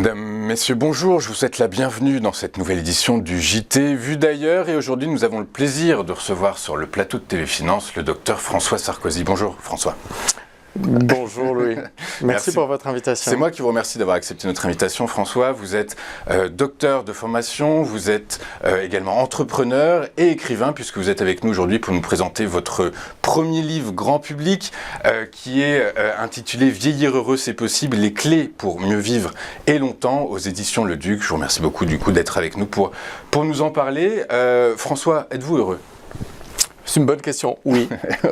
Mesdames, Messieurs, bonjour, je vous souhaite la bienvenue dans cette nouvelle édition du JT Vu d'ailleurs et aujourd'hui nous avons le plaisir de recevoir sur le plateau de TV Finance le docteur François Sarkozy. Bonjour François. Bonjour Louis, merci pour votre invitation. C'est moi qui vous remercie d'avoir accepté notre invitation François. Vous êtes docteur de formation, vous êtes également entrepreneur et écrivain puisque vous êtes avec nous aujourd'hui pour nous présenter votre premier livre grand public qui est intitulé Vieillir heureux c'est possible, les clés pour mieux vivre et longtemps aux éditions Le Duc. Je vous remercie beaucoup du coup d'être avec nous pour nous en parler. François, êtes-vous heureux ? C'est une bonne question, oui.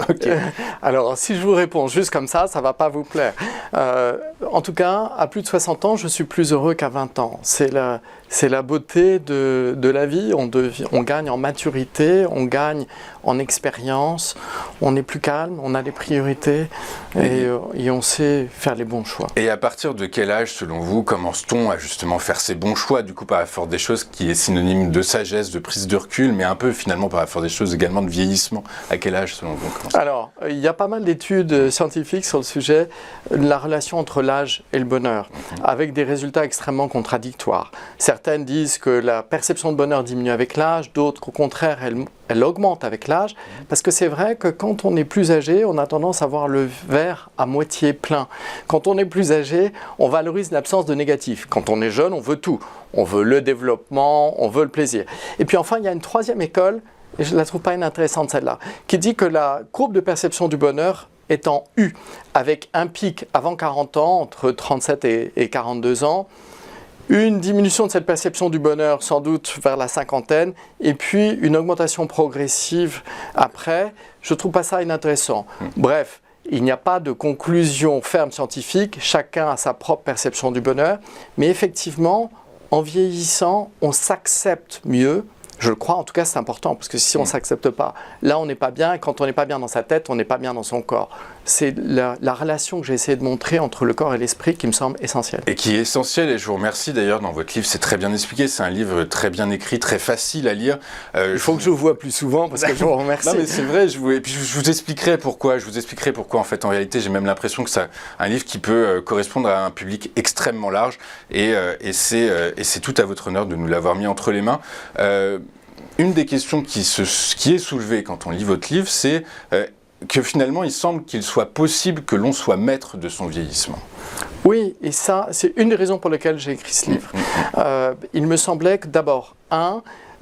Okay. Alors, si je vous réponds juste comme ça ne va pas vous plaire. En tout cas, à plus de 60 ans, je suis plus heureux qu'à 20 ans. C'est la beauté de la vie. On gagne en maturité, on gagne en expérience, on est plus calme, on a des priorités et on sait faire les bons choix. Et à partir de quel âge, selon vous, commence-t-on à justement faire ces bons choix, du coup par la force des choses, qui est synonyme de sagesse, de prise de recul, mais un peu finalement par la force des choses également de vieillissement? À quel âge, selon vous? Alors, il y a pas mal d'études scientifiques sur le sujet de la relation entre l'âge et le bonheur, avec des résultats extrêmement contradictoires. Certaines disent que la perception de bonheur diminue avec l'âge, d'autres qu'au contraire, elle augmente avec l'âge, parce que c'est vrai que quand on est plus âgé, on a tendance à voir le verre à moitié plein. Quand on est plus âgé, on valorise l'absence de négatif. Quand on est jeune, on veut tout. On veut le développement, on veut le plaisir. Et puis enfin, il y a une troisième école, et je ne la trouve pas inintéressante celle-là, qui dit que la courbe de perception du bonheur est en U, avec un pic avant 40 ans, entre 37 et 42 ans, une diminution de cette perception du bonheur sans doute vers la cinquantaine, et puis une augmentation progressive après. Je ne trouve pas ça inintéressant. Bref, il n'y a pas de conclusion ferme scientifique, chacun a sa propre perception du bonheur, mais effectivement, en vieillissant, on s'accepte mieux. Je le crois, en tout cas c'est important, parce que si on ne s'accepte pas, là on n'est pas bien, et quand on n'est pas bien dans sa tête, on n'est pas bien dans son corps. C'est la relation que j'ai essayé de montrer entre le corps et l'esprit qui me semble essentielle. Et qui est essentielle, et je vous remercie d'ailleurs, dans votre livre, c'est très bien expliqué, c'est un livre très bien écrit, très facile à lire. Il faut que je vous vois plus souvent, parce que je vous remercie. Non mais c'est vrai, et puis je vous expliquerai pourquoi, en fait en réalité j'ai même l'impression que c'est un livre qui peut correspondre à un public extrêmement large, et c'est tout à votre honneur de nous l'avoir mis entre les mains. Une des questions qui est soulevée quand on lit votre livre, c'est que finalement, il semble qu'il soit possible que l'on soit maître de son vieillissement. Oui, et ça, c'est une des raisons pour lesquelles j'ai écrit ce livre. Il me semblait que d'abord,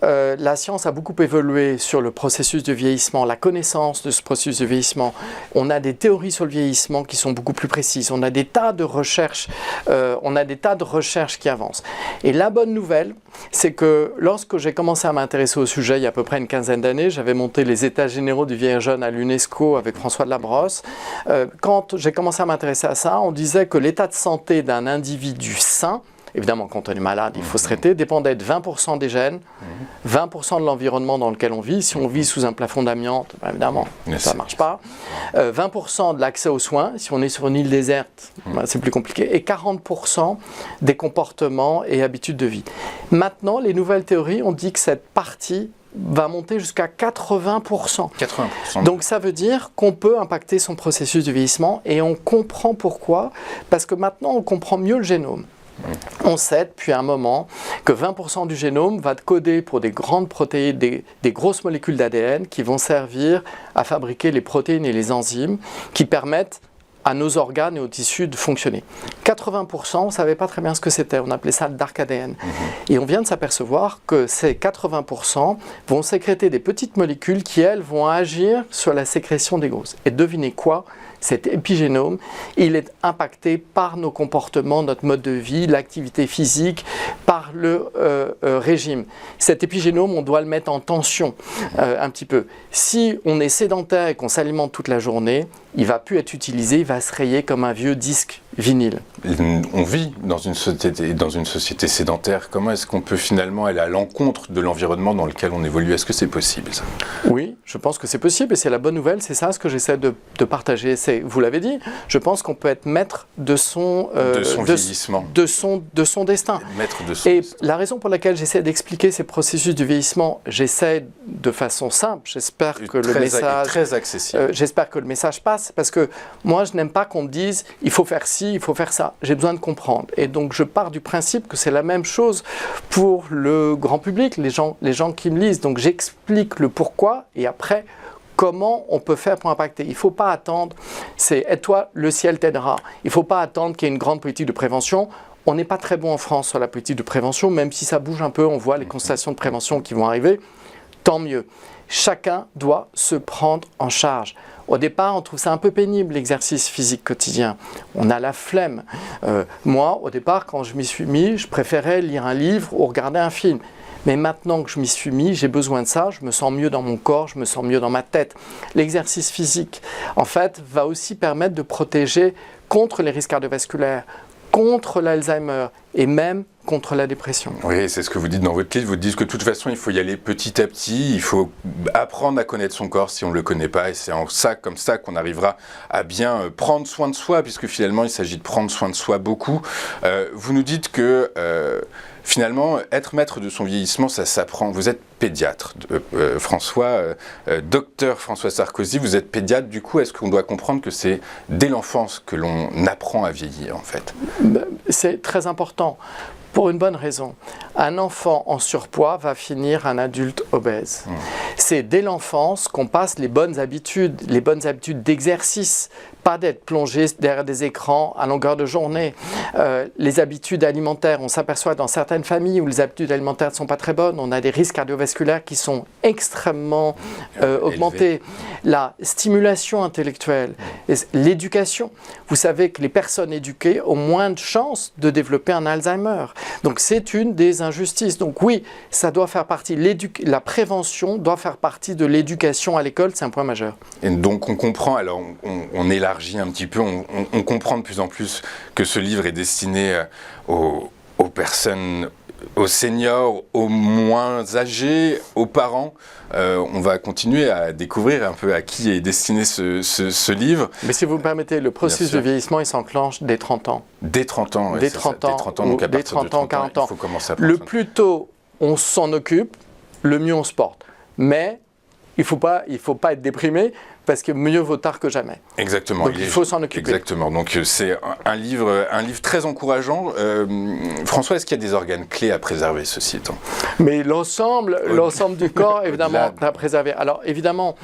la science a beaucoup évolué sur le processus de vieillissement, la connaissance de ce processus de vieillissement. On a des théories sur le vieillissement qui sont beaucoup plus précises. On a des tas de recherches, qui avancent. Et la bonne nouvelle, c'est que lorsque j'ai commencé à m'intéresser au sujet il y a à peu près une quinzaine d'années, j'avais monté les États généraux du vieillard jeune à l'UNESCO avec François Delabrosse. Quand j'ai commencé à m'intéresser à ça, on disait que l'état de santé d'un individu sain, évidemment, quand on est malade, il faut se traiter, dépendait de 20% des gènes, 20% de l'environnement dans lequel on vit. Si on vit sous un plafond d'amiante, évidemment, ça ne marche pas. 20% de l'accès aux soins, si on est sur une île déserte, c'est plus compliqué. Et 40% des comportements et habitudes de vie. Maintenant, les nouvelles théories ont dit que cette partie va monter jusqu'à 80%. 80%. Donc ça veut dire qu'on peut impacter son processus de vieillissement et on comprend pourquoi, parce que maintenant on comprend mieux le génome. On sait depuis un moment que 20% du génome va coder pour des grandes protéines, des grosses molécules d'ADN qui vont servir à fabriquer les protéines et les enzymes qui permettent à nos organes et aux tissus de fonctionner. 80%, on ne savait pas très bien ce que c'était, on appelait ça le dark ADN. Et on vient de s'apercevoir que ces 80% vont sécréter des petites molécules qui, elles, vont agir sur la sécrétion des grosses. Et devinez quoi ? Cet épigénome, il est impacté par nos comportements, notre mode de vie, l'activité physique, par le régime. Cet épigénome, on doit le mettre en tension un petit peu. Si on est sédentaire et qu'on s'alimente toute la journée, il ne va plus être utilisé, il va se rayer comme un vieux disque vinyle. On vit dans une société sédentaire. Comment est-ce qu'on peut finalement aller à l'encontre de l'environnement dans lequel on évolue? Est-ce que c'est possible ça? Oui, je pense que c'est possible et c'est la bonne nouvelle. C'est ça ce que j'essaie de partager. Vous l'avez dit, je pense qu'on peut être maître de son vieillissement, de son destin. Maître de son destin. La raison pour laquelle j'essaie d'expliquer ces processus de vieillissement, j'essaie de façon simple. J'espère que le message très accessible. J'espère que le message passe parce que moi je n'aime pas qu'on me dise il faut faire ci, dis il faut faire ça, j'ai besoin de comprendre. Et donc je pars du principe que c'est la même chose pour le grand public, les gens qui me lisent. Donc j'explique le pourquoi et après comment on peut faire pour impacter. Il ne faut pas attendre, c'est aide-toi, le ciel t'aidera. Il ne faut pas attendre qu'il y ait une grande politique de prévention. On n'est pas très bon en France sur la politique de prévention, même si ça bouge un peu, on voit les constellations de prévention qui vont arriver, tant mieux. Chacun doit se prendre en charge. Au départ, on trouve ça un peu pénible, l'exercice physique quotidien. On a la flemme. Moi, au départ, quand je m'y suis mis, je préférais lire un livre ou regarder un film. Mais maintenant que je m'y suis mis, j'ai besoin de ça, je me sens mieux dans mon corps, je me sens mieux dans ma tête. L'exercice physique, en fait, va aussi permettre de protéger contre les risques cardiovasculaires, contre l'Alzheimer et même contre la dépression. Oui, c'est ce que vous dites dans votre livre. Vous dites que de toute façon, il faut y aller petit à petit. Il faut apprendre à connaître son corps si on ne le connaît pas. Et c'est comme ça qu'on arrivera à bien prendre soin de soi, puisque finalement, il s'agit de prendre soin de soi beaucoup. Vous nous dites que finalement, être maître de son vieillissement, ça s'apprend. Vous êtes pédiatre, docteur François Sarkozy, vous êtes pédiatre. Du coup, est-ce qu'on doit comprendre que c'est dès l'enfance que l'on apprend à vieillir, en fait? C'est très important. Pour une bonne raison. Un enfant en surpoids va finir un adulte obèse. C'est dès l'enfance qu'on passe les bonnes habitudes d'exercice, pas d'être plongé derrière des écrans à longueur de journée. Les habitudes alimentaires, on s'aperçoit dans certaines familles où les habitudes alimentaires ne sont pas très bonnes, on a des risques cardiovasculaires qui sont extrêmement augmentés. La stimulation intellectuelle, l'éducation. Vous savez que les personnes éduquées ont moins de chances de développer un Alzheimer. Donc c'est une des injustices. Donc oui, ça doit faire partie, la prévention doit faire partie de l'éducation à l'école, c'est un point majeur. Et donc on comprend, alors on élargit un petit peu, on comprend de plus en plus que ce livre est destiné aux personnes, aux seniors, aux moins âgés, aux parents. On va continuer à découvrir un peu à qui est destiné ce livre. Mais si vous me permettez, le processus de vieillissement, il s'enclenche dès 30 ans. Dès 30 ans, dès 30 ans, donc à partir de 30 ans, 40 ans. il faut commencer à prendre le plus tôt on s'en occupe, le mieux on se porte. Mais il faut pas être déprimé, parce que mieux vaut tard que jamais. Exactement. Donc il faut s'en occuper. Exactement. Donc c'est un livre très encourageant. François, est-ce qu'il y a des organes clés à préserver, ceci étant? Mais l'ensemble du corps, évidemment, à préserver. Alors évidemment,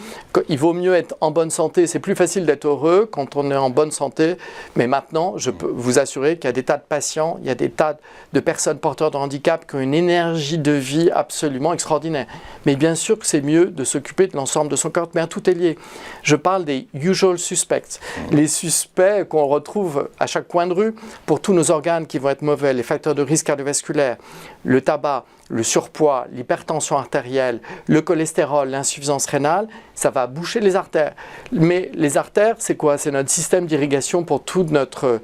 il vaut mieux être en bonne santé. C'est plus facile d'être heureux quand on est en bonne santé. Mais maintenant, je peux vous assurer qu'il y a des tas de patients, il y a des tas de personnes porteurs de handicap qui ont une énergie de vie absolument extraordinaire. Mais bien sûr que c'est mieux de s'occuper de l'ensemble de son corps. Mais tout est lié. Je parle des usual suspects, les suspects qu'on retrouve à chaque coin de rue pour tous nos organes qui vont être mauvais, les facteurs de risque cardiovasculaire, le tabac, le surpoids, l'hypertension artérielle, le cholestérol, l'insuffisance rénale, ça va boucher les artères. Mais les artères, c'est quoi? C'est notre système d'irrigation pour tout notre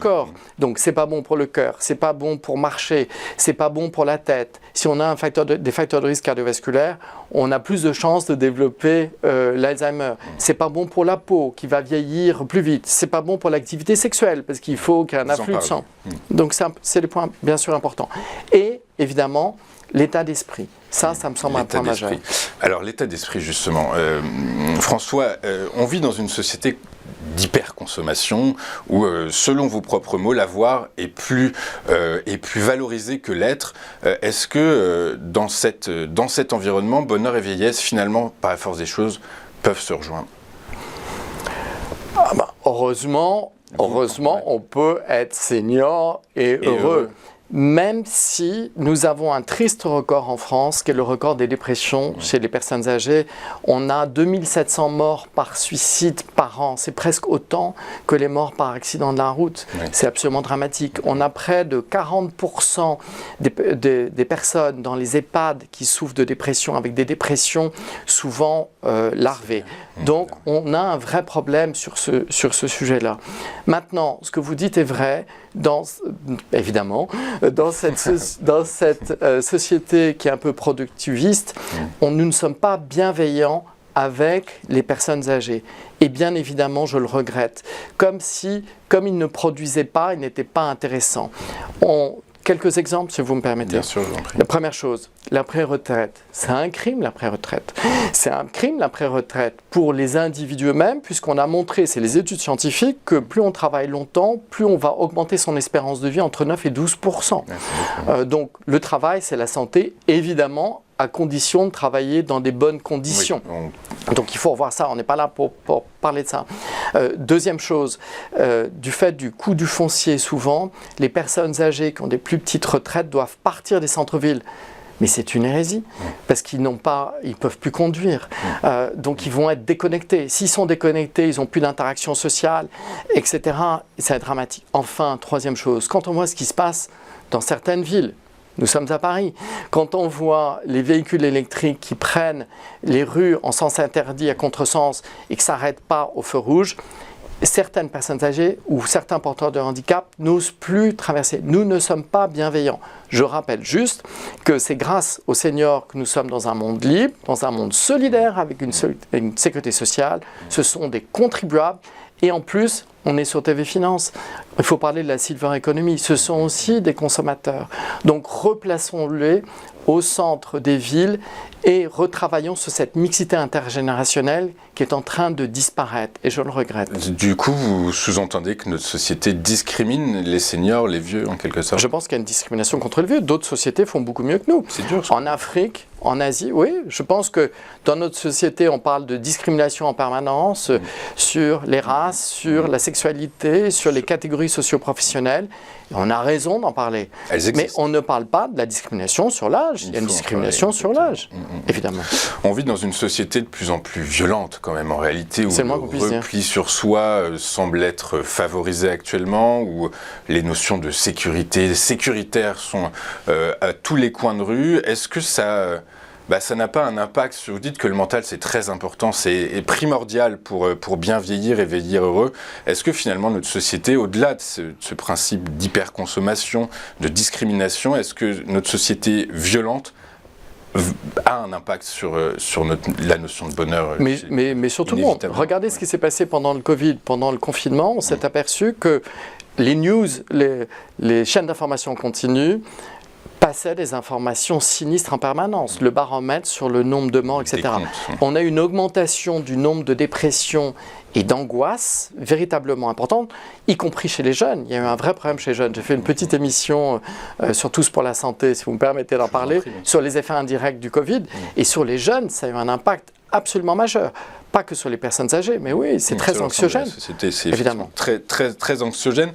corps. Donc c'est pas bon pour le cœur, c'est pas bon pour marcher, c'est pas bon pour la tête. Si on a des facteurs de risque cardiovasculaire, on a plus de chances de développer l'Alzheimer. C'est pas bon pour la peau qui va vieillir plus vite. C'est pas bon pour l'activité sexuelle parce qu'il faut qu'il y ait un afflux de sang. Donc c'est des points bien sûr importants. Et évidemment, l'état d'esprit. Ça me semble un point majeur. Alors l'état d'esprit justement. François, on vit dans une société d'hyperconsommation où, selon vos propres mots, l'avoir est plus valorisé que l'être. Est-ce que dans cet environnement, bonheur et vieillesse, finalement, par la force des choses, peuvent se rejoindre? Heureusement, on peut être senior et heureux. Même si nous avons un triste record en France, qui est le record des dépressions chez les personnes âgées. On a 2700 morts par suicide par an. C'est presque autant que les morts par accident de la route. Oui. C'est absolument dramatique. On a près de 40% des personnes dans les EHPAD qui souffrent de dépression, avec des dépressions souvent larvées. Donc on a un vrai problème sur ce sujet-là. Maintenant, ce que vous dites est vrai, évidemment, dans cette société qui est un peu productiviste, nous ne sommes pas bienveillants avec les personnes âgées. Et bien évidemment, je le regrette. Comme ils ne produisaient pas, ils n'étaient pas intéressants. Quelques exemples, si vous me permettez. Bien sûr, je vous en prie. La première chose, l'après-retraite. C'est un crime, l'après-retraite. C'est un crime, l'après-retraite, pour les individus eux-mêmes, puisqu'on a montré, c'est les études scientifiques, que plus on travaille longtemps, plus on va augmenter son espérance de vie entre 9 et 12%. Donc, le travail, c'est la santé, évidemment, à condition de travailler dans des bonnes conditions. Oui, donc il faut revoir ça, on n'est pas là pour parler de ça. Deuxième chose, du fait du coût du foncier, souvent, les personnes âgées qui ont des plus petites retraites doivent partir des centres-villes. Mais c'est une hérésie, parce qu'ils ne peuvent plus conduire. Donc ils vont être déconnectés. S'ils sont déconnectés, ils n'ont plus d'interaction sociale, etc. Et ça va être dramatique. Enfin, troisième chose, quand on voit ce qui se passe dans certaines villes, nous sommes à Paris. Quand on voit les véhicules électriques qui prennent les rues en sens interdit à contresens et qui ne s'arrêtent pas au feu rouge, certaines personnes âgées ou certains porteurs de handicap n'osent plus traverser. Nous ne sommes pas bienveillants. Je rappelle juste que c'est grâce aux seniors que nous sommes dans un monde libre, dans un monde solidaire avec une sécurité sociale. Ce sont des contribuables. Et en plus, on est sur TV Finance. Il faut parler de la silver economy. Ce sont aussi des consommateurs. Donc replaçons-les au centre des villes et retravaillons sur cette mixité intergénérationnelle qui est en train de disparaître. Et je le regrette. Du coup, vous sous-entendez que notre société discrimine les seniors, les vieux, en quelque sorte? Je pense qu'il y a une discrimination contre le vieux. D'autres sociétés font beaucoup mieux que nous. C'est dur. En Afrique, en Asie, oui. Je pense que dans notre société, on parle de discrimination en permanence sur les races, sur la sexualité, sur les catégories socio-professionnelles. Et on a raison d'en parler. Mais on ne parle pas de la discrimination sur l'âge. Il y a une discrimination sur l'âge, évidemment. On vit dans une société de plus en plus violente, quand même, en réalité, où le repli sur soi semble être favorisé actuellement, où les notions de sécurité sécuritaire sont à tous les coins de rue. Est-ce que ça n'a pas un impact sur... Vous dites que le mental, c'est très important, c'est primordial pour bien vieillir et vieillir heureux. Est-ce que finalement, notre société, au-delà de ce principe d'hyperconsommation, de discrimination, est-ce que notre société violente a un impact sur la notion de bonheur? Mais surtout, regardez ce qui s'est passé pendant le Covid, pendant le confinement. On s'est aperçu que les news, les chaînes d'information continues, passaient des informations sinistres en permanence, le baromètre sur le nombre de morts, etc. On a une augmentation du nombre de dépressions et d'angoisse véritablement importante, y compris chez les jeunes. Il y a eu un vrai problème chez les jeunes. J'ai fait une petite émission sur Tous pour la santé, si vous me permettez d'en parler, sur les effets indirects du Covid. Et sur les jeunes, ça a eu un impact absolument majeur. Pas que sur les personnes âgées, mais oui, c'est très anxiogène. C'est évidemment très, très, très anxiogène.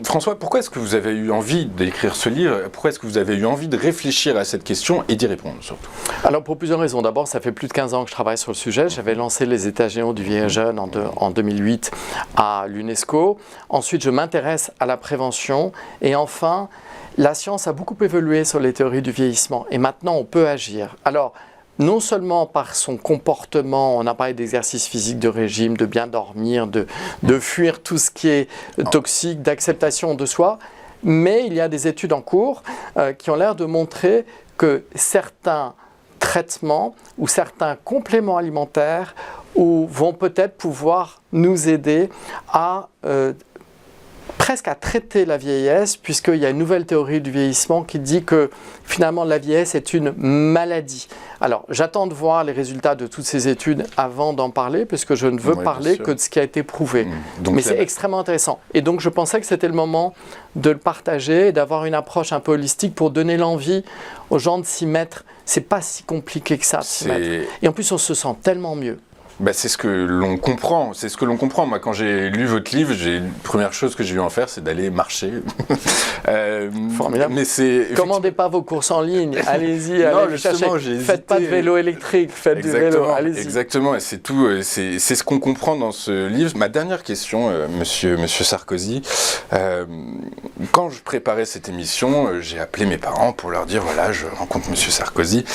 François, pourquoi est-ce que vous avez eu envie d'écrire ce livre? Pourquoi est-ce que vous avez eu envie de réfléchir à cette question et d'y répondre surtout? Alors pour plusieurs raisons. D'abord, ça fait plus de 15 ans que je travaille sur le sujet. J'avais lancé les États généraux du vieil et jeune en 2008 à l'UNESCO. Ensuite, je m'intéresse à la prévention. Et enfin, la science a beaucoup évolué sur les théories du vieillissement. Et maintenant, on peut agir. Alors, non seulement par son comportement, on a parlé d'exercice physique, de régime, de bien dormir, de fuir tout ce qui est toxique, d'acceptation de soi, mais il y a des études en cours qui ont l'air de montrer que certains traitements ou certains compléments alimentaires vont peut-être pouvoir nous aider à presque à traiter la vieillesse, puisqu'il y a une nouvelle théorie du vieillissement qui dit que finalement la vieillesse est une maladie. Alors j'attends de voir les résultats de toutes ces études avant d'en parler, puisque je ne veux parler que de ce qui a été prouvé. Mais c'est extrêmement intéressant. Et donc je pensais que c'était le moment de le partager et d'avoir une approche un peu holistique pour donner l'envie aux gens de s'y mettre. C'est pas si compliqué que ça de s'y mettre. Et en plus on se sent tellement mieux. C'est ce que l'on comprend. C'est ce que l'on comprend. Moi, quand j'ai lu votre livre, la première chose que j'ai eu à en faire, c'est d'aller marcher. Formidable. Mais commandez pas vos courses en ligne. Allez-y, allez chercher. Faites pas de vélo électrique, faites du vélo. Allez-y. Exactement. Et c'est tout. C'est ce qu'on comprend dans ce livre. Ma dernière question, Monsieur Sarkozy. Quand je préparais cette émission, j'ai appelé mes parents pour leur dire voilà, je rencontre Monsieur Sarkozy.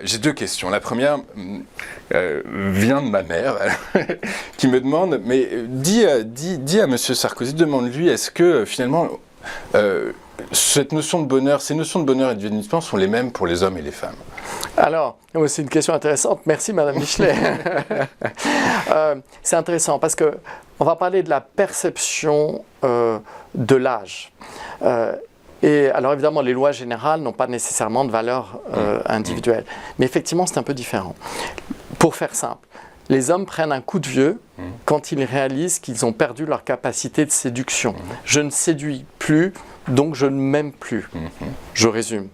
J'ai deux questions. La première vient de ma mère qui me demande, mais dis à Monsieur Sarkozy, demande-lui, est-ce que finalement cette notion de bonheur, ces notions de bonheur et de vieillissement sont les mêmes pour les hommes et les femmes? Alors, c'est une question intéressante. Merci Madame Michelet. C'est intéressant parce qu'on va parler de la perception de l'âge. Et alors évidemment, les lois générales n'ont pas nécessairement de valeur individuelle. Mais effectivement, c'est un peu différent. Pour faire simple, les hommes prennent un coup de vieux quand ils réalisent qu'ils ont perdu leur capacité de séduction. Je ne séduis plus, donc je ne m'aime plus. Je résume.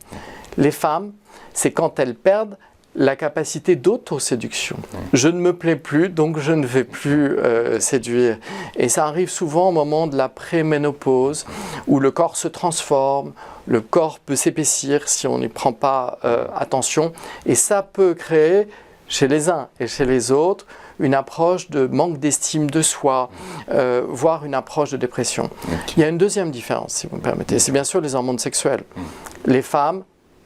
Les femmes, c'est quand elles perdent la capacité d'autoséduction. Je ne me plais plus, donc je ne vais plus séduire. Et ça arrive souvent au moment de la préménopause, où le corps se transforme, le corps peut s'épaissir si on n'y prend pas attention. Et ça peut créer, chez les uns et chez les autres, une approche de manque d'estime de soi, voire une approche de dépression. Il y a une deuxième différence, si vous me permettez, c'est bien sûr les hormones sexuelles. Les femmes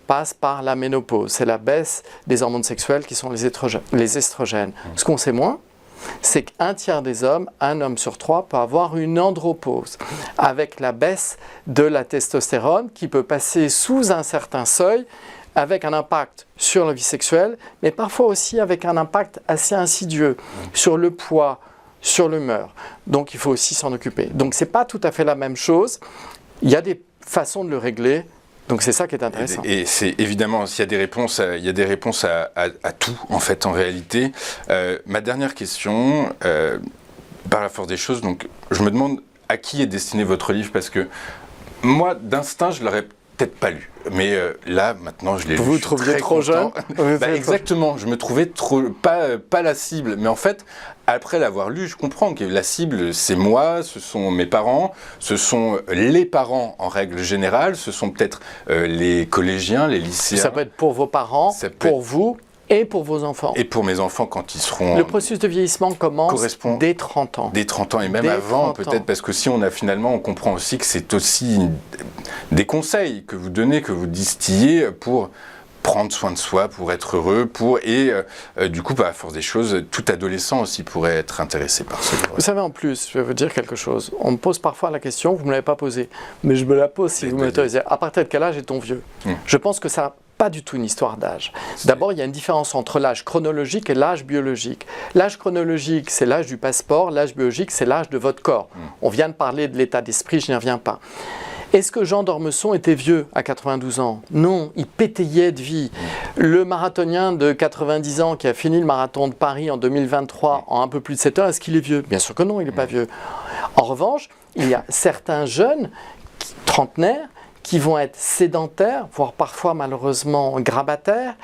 passent par la ménopause, c'est la baisse des hormones sexuelles qui sont les estrogènes. Ce qu'on sait moins, c'est qu'un tiers des hommes, un homme sur 3, peut avoir une andropause, avec la baisse de la testostérone qui peut passer sous un certain seuil, avec un impact sur la vie sexuelle, mais parfois aussi avec un impact assez insidieux sur le poids, sur l'humeur. Donc il faut aussi s'en occuper. Donc ce n'est pas tout à fait la même chose. Il y a des façons de le régler. Donc c'est ça qui est intéressant. Et c'est évidemment, il y a des réponses à tout, en fait, en réalité. Ma dernière question, par la force des choses, donc, je me demande à qui est destiné votre livre, parce que moi, d'instinct, je l'aurais peut-être pas lu. Mais là, maintenant, je l'ai lu. Vous vous trouviez trop jeune? Exactement, je me trouvais pas la cible. Mais en fait, après l'avoir lu, je comprends que la cible, c'est moi, ce sont mes parents, ce sont les parents en règle générale, ce sont peut-être les collégiens, les lycéens. Ça peut être pour vos parents, pour vous et pour vos enfants. Et pour mes enfants quand ils seront... Le processus de vieillissement commence dès 30 ans. Dès 30 ans et même avant peut-être, parce que si on comprend aussi que c'est aussi des conseils que vous donnez, que vous distillez pour prendre soin de soi, pour être heureux, du coup, à force des choses, tout adolescent aussi pourrait être intéressé par ce livre. Vous savez, en plus, je vais vous dire quelque chose. On me pose parfois la question, vous ne me l'avez pas posée, mais je me la pose si vous m'autorisez. À partir de quel âge est-on vieux? Je pense que ça... Pas du tout une histoire d'âge. D'abord, il y a une différence entre l'âge chronologique et l'âge biologique. L'âge chronologique, c'est l'âge du passeport. L'âge biologique, c'est l'âge de votre corps. On vient de parler de l'état d'esprit, je n'y reviens pas. Est-ce que Jean d'Ormesson était vieux à 92 ans? Non, il pétillait de vie. Le marathonien de 90 ans qui a fini le marathon de Paris en 2023 en un peu plus de 7 heures, est-ce qu'il est vieux? Bien sûr que non, il n'est pas vieux. En revanche, il y a certains jeunes, trentenaires, qui vont être sédentaires, voire parfois malheureusement grabataires,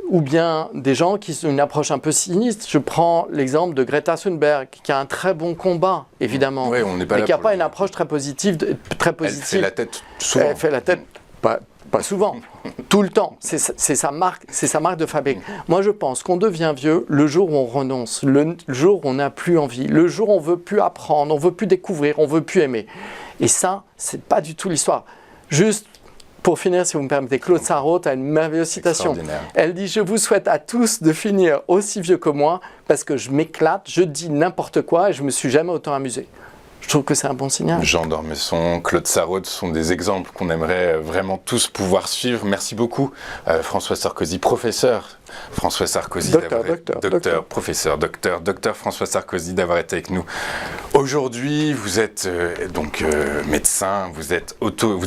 ou bien des gens qui ont une approche un peu sinistre. Je prends l'exemple de Greta Thunberg, qui a un très bon combat, évidemment, oui, on n'est pas mais là qui n'a pas une approche très positive. Elle fait la tête souvent. Elle fait la tête, pas souvent, tout le temps. C'est sa marque de fabrique. Moi, je pense qu'on devient vieux le jour où on renonce, le jour où on n'a plus envie, le jour où on ne veut plus apprendre, on ne veut plus découvrir, on ne veut plus aimer. Et ça, c'est pas du tout l'histoire. Juste pour finir, si vous me permettez, Claude Sarraute a une merveilleuse citation. Elle dit « Je vous souhaite à tous de finir aussi vieux que moi parce que je m'éclate, je dis n'importe quoi et je me suis jamais autant amusé. » Je trouve que c'est un bon signal. Jean d'Ormesson, Claude Sarraute sont des exemples qu'on aimerait vraiment tous pouvoir suivre. Merci beaucoup, François Sarkozy, professeur. François Sarkozy, docteur François Sarkozy d'avoir été avec nous. Aujourd'hui, vous êtes médecin, vous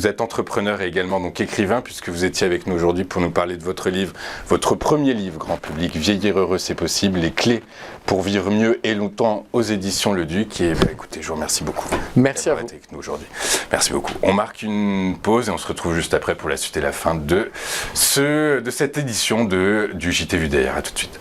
êtes entrepreneur et également donc écrivain, puisque vous étiez avec nous aujourd'hui pour nous parler de votre livre, votre premier livre grand public, Vieillir heureux, c'est possible, les clés pour vivre mieux et longtemps aux éditions Le Duc. Et écoutez, je vous remercie beaucoup. Merci à vous. D'être avec nous aujourd'hui. Merci beaucoup. On marque une pause et on se retrouve juste après pour la suite et la fin de cette édition du JT Vu d'hier. À tout de suite.